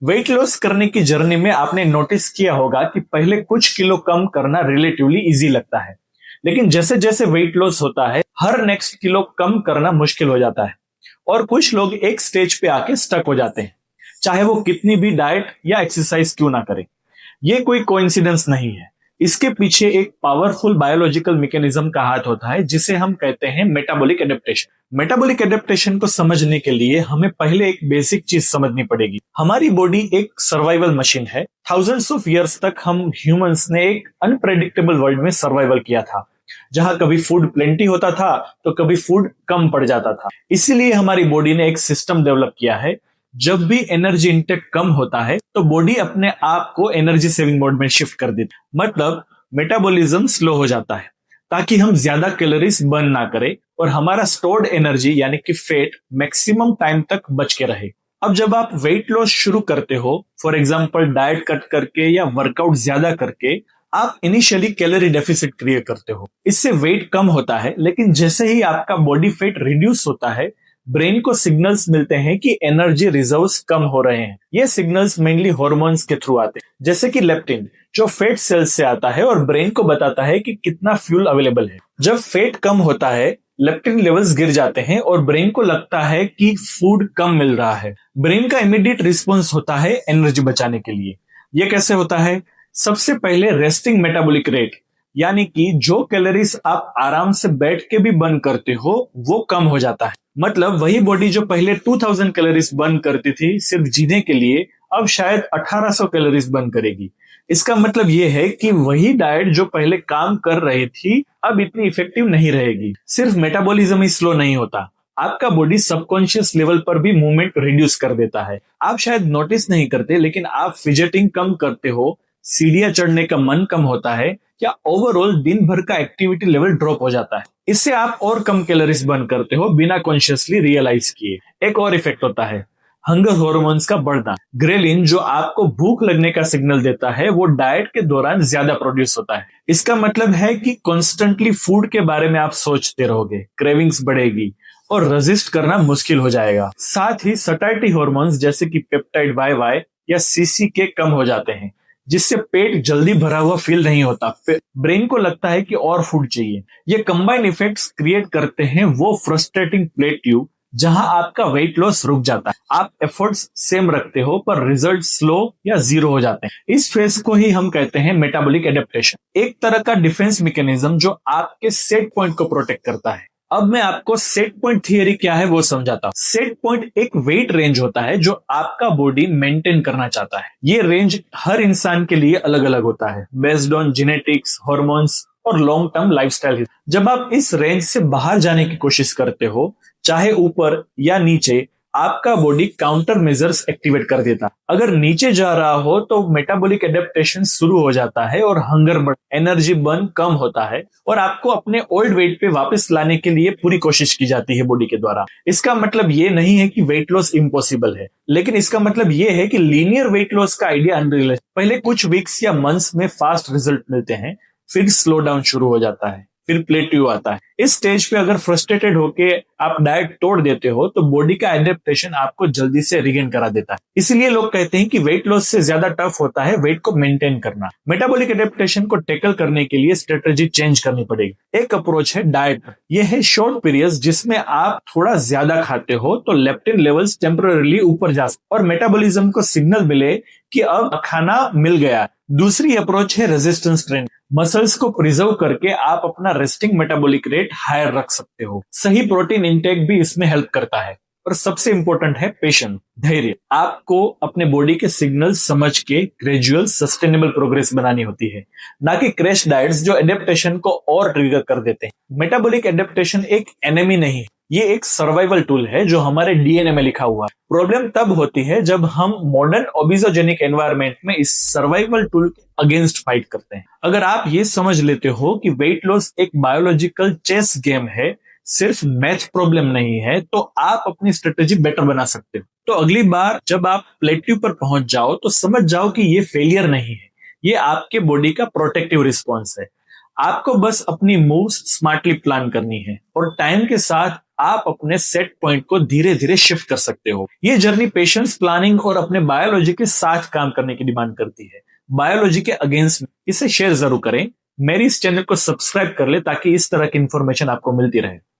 Weight loss करने की journey में आपने नोटिस किया होगा कि पहले कुछ किलो कम करना रिलेटिवली इजी लगता है, लेकिन जैसे जैसे वेट लॉस होता है हर नेक्स्ट किलो कम करना मुश्किल हो जाता है और कुछ लोग एक स्टेज पे आके स्टक हो जाते हैं, चाहे वो कितनी भी डाइट या एक्सरसाइज क्यों ना करें। ये कोई कोइंसिडेंस नहीं है, इसके पीछे एक पावरफुल बायोलॉजिकल मैकेनिज्म का हाथ होता है जिसे हम कहते हैं मेटाबॉलिक एडेप्टेशन। मेटाबॉलिक एडेप्टेशन को समझने के लिए हमें पहले एक बेसिक चीज समझनी पड़ेगी। हमारी बॉडी एक सर्वाइवल मशीन है। थाउजेंड्स ऑफ इयर्स तक हम ह्यूमंस ने एक अनप्रेडिक्टेबल वर्ल्ड में सर्वाइवल किया था, जहां कभी फूड प्लेंटी होता था तो कभी फूड कम पड़ जाता था। इसीलिए हमारी बॉडी ने एक सिस्टम डेवलप किया है। जब भी एनर्जी इंटेक कम होता है तो बॉडी अपने आप को एनर्जी सेविंग मोड में शिफ्ट कर देती है, मतलब मेटाबॉलिज्म स्लो हो जाता है ताकि हम ज्यादा कैलोरीज बर्न ना करें और हमारा स्टोर्ड एनर्जी यानी कि फैट मैक्सिमम टाइम तक बच के रहे। अब जब आप वेट लॉस शुरू करते हो, फॉर एग्जांपल डाइट कट करके या वर्कआउट ज्यादा करके, आप इनिशियली कैलोरी डेफिसिट क्रिएट करते हो। इससे वेट कम होता है, लेकिन जैसे ही आपका बॉडी फैट रिड्यूस होता है ब्रेन को सिग्नल्स मिलते हैं कि एनर्जी रिजर्व्स कम हो रहे हैं। ये सिग्नल्स मेनली हार्मोन्स के थ्रू आते हैं, जैसे कि लेप्टिन जो फैट सेल्स से आता है और ब्रेन को बताता है कि कितना फ्यूल अवेलेबल है। जब फैट कम होता है लेप्टिन लेवल्स गिर जाते हैं और ब्रेन को लगता है कि फूड कम मिल रहा है। ब्रेन का इमीडिएट रिस्पॉन्स होता है एनर्जी बचाने के लिए। ये कैसे होता है? सबसे पहले रेस्टिंग मेटाबॉलिक रेट, यानी कि जो कैलोरीज आप आराम से बैठ के भी बर्न करते हो वो कम हो जाता है। मतलब वही बॉडी जो पहले 2000 कैलोरीज बर्न करती थी सिर्फ जीने के लिए, अब शायद 1800 कैलोरीज बर्न करेगी। इसका मतलब ये है कि वही डाइट जो पहले काम कर रही थी अब इतनी इफेक्टिव नहीं रहेगी। सिर्फ मेटाबॉलिज्म ही स्लो नहीं होता, आपका बॉडी सबकॉन्शियस लेवल पर भी मूवमेंट रिड्यूस कर देता है। आप शायद नोटिस नहीं करते, लेकिन आप फिजेटिंग कम करते हो, सीढ़ियां चढ़ने का मन कम होता है, या ओवरऑल दिन भर का एक्टिविटी लेवल ड्रॉप हो जाता है। इससे आप और कम कैलोरीज बर्न करते हो बिना कॉन्शियसली रियलाइज किए। एक और इफेक्ट होता है हंगर हार्मोन्स का बढ़ना। ग्रेलिन जो आपको भूख लगने का सिग्नल देता है वो डाइट के दौरान ज्यादा प्रोड्यूस होता है। इसका मतलब है कि कॉन्स्टेंटली फूड के बारे में आप सोचते रहोगे, क्रेविंग्स बढ़ेगी और रेजिस्ट करना मुश्किल हो जाएगा। साथ ही सटाइटी हार्मोन्स जैसे कि पेप्टाइड वाई या सीसीके कम हो जाते हैं, जिससे पेट जल्दी भरा हुआ फील नहीं होता। ब्रेन को लगता है कि और फूड चाहिए। ये कंबाइंड इफेक्ट्स क्रिएट करते हैं वो फ्रस्ट्रेटिंग प्लेट्यू जहां आपका वेट लॉस रुक जाता है। आप एफर्ट्स सेम रखते हो पर रिजल्ट स्लो या जीरो हो जाते हैं। इस फेज को ही हम कहते हैं मेटाबॉलिक एडेप्टेशन, एक तरह का डिफेंस मैकेनिज्म जो आपके सेट पॉइंट को प्रोटेक्ट करता है। अब मैं आपको सेट पॉइंट थियरी क्या है वो समझाता हूं। सेट पॉइंट एक वेट रेंज होता है जो आपका बॉडी मेंटेन करना चाहता है। ये रेंज हर इंसान के लिए अलग अलग होता है, बेस्ड ऑन जेनेटिक्स, हार्मोन्स और लॉन्ग टर्म लाइफस्टाइल। जब आप इस रेंज से बाहर जाने की कोशिश करते हो, चाहे ऊपर या नीचे, आपका बॉडी काउंटर मेजर्स एक्टिवेट कर देता। अगर नीचे जा रहा हो तो मेटाबॉलिक एडेप्टेशन शुरू हो जाता है और हंगर बढ़, एनर्जी बर्न कम होता है और आपको अपने ओल्ड वेट पे वापस लाने के लिए पूरी कोशिश की जाती है बॉडी के द्वारा। इसका मतलब ये नहीं है कि वेट लॉस इम्पॉसिबल है, लेकिन इसका मतलब ये है कि लीनियर वेट लॉस का आइडिया अनरियलिस्टिक। पहले कुछ वीक्स या मंथ्स में फास्ट रिजल्ट मिलते हैं, फिर स्लो डाउन शुरू हो जाता है, फिर प्लेट्यू आता है। इस स्टेज पे अगर फ्रस्ट्रेटेड होके आप डाइट तोड़ देते हो तो बॉडी का एडेप्टेशन आपको जल्दी से रिगेन करा देता है। इसलिए लोग कहते हैं कि वेट लॉस से ज्यादा टफ होता है वेट को मेंटेन करना। मेटाबॉलिक एडेप्टेशन को टैकल करने के लिए स्ट्रेटेजी चेंज करनी पड़ेगी। एक अप्रोच है डाइट। यह है शॉर्ट पीरियड्स जिसमें आप थोड़ा ज्यादा खाते हो तो लेप्टिन लेवल्स टेम्पररीली ऊपर जा सकते और मेटाबॉलिज्म को सिग्नल मिले कि अब खाना मिल गया। दूसरी अप्रोच है रेजिस्टेंस ट्रेनिंग। मसल्स को प्रिजर्व करके आप अपना रेस्टिंग मेटाबॉलिक रेट हायर रख सकते हो। सही प्रोटीन इंटेक भी इसमें हेल्प करता है। और सबसे इंपॉर्टेंट है पेशेंस, धैर्य। आपको अपने बॉडी के सिग्नल्स समझ के ग्रेजुअल सस्टेनेबल प्रोग्रेस बनानी होती है, ना कि क्रैश डाइट्स जो एडेप्टेशन को और ट्रिगर कर देते हैं। मेटाबॉलिक एडेप्टेशन एक एनिमी नहीं है, ये एक सर्वाइवल टूल है जो हमारे डीएनए में लिखा हुआ है। प्रॉब्लम तब होती है जब हम मॉडर्न ओबिजोजेनिक एनवायरनमेंट में इस सर्वाइवल टूल के अगेंस्ट फाइट करते हैं। अगर आप ये समझ लेते हो कि वेट लॉस एक बायोलॉजिकल चेस गेम है, सिर्फ मैथ प्रॉब्लम नहीं है, तो आप अपनी स्ट्रेटेजी बेटर बना सकते हो। तो अगली बार जब आप प्लेट्यू पर पहुंच जाओ तो समझ जाओ कि ये फेलियर नहीं है, ये आपके बॉडी का प्रोटेक्टिव रिस्पॉन्स है। आपको बस अपनी मूव्स स्मार्टली प्लान करनी है और टाइम के साथ आप अपने सेट पॉइंट को धीरे धीरे शिफ्ट कर सकते हो। ये जर्नी पेशेंस, प्लानिंग और अपने बायोलॉजी के साथ काम करने की डिमांड करती है। बायोलॉजी के अगेंस्ट इसे शेयर जरूर करें। मेरी इस चैनल को सब्सक्राइब कर ले ताकि इस तरह की इंफॉर्मेशन आपको मिलती रहे।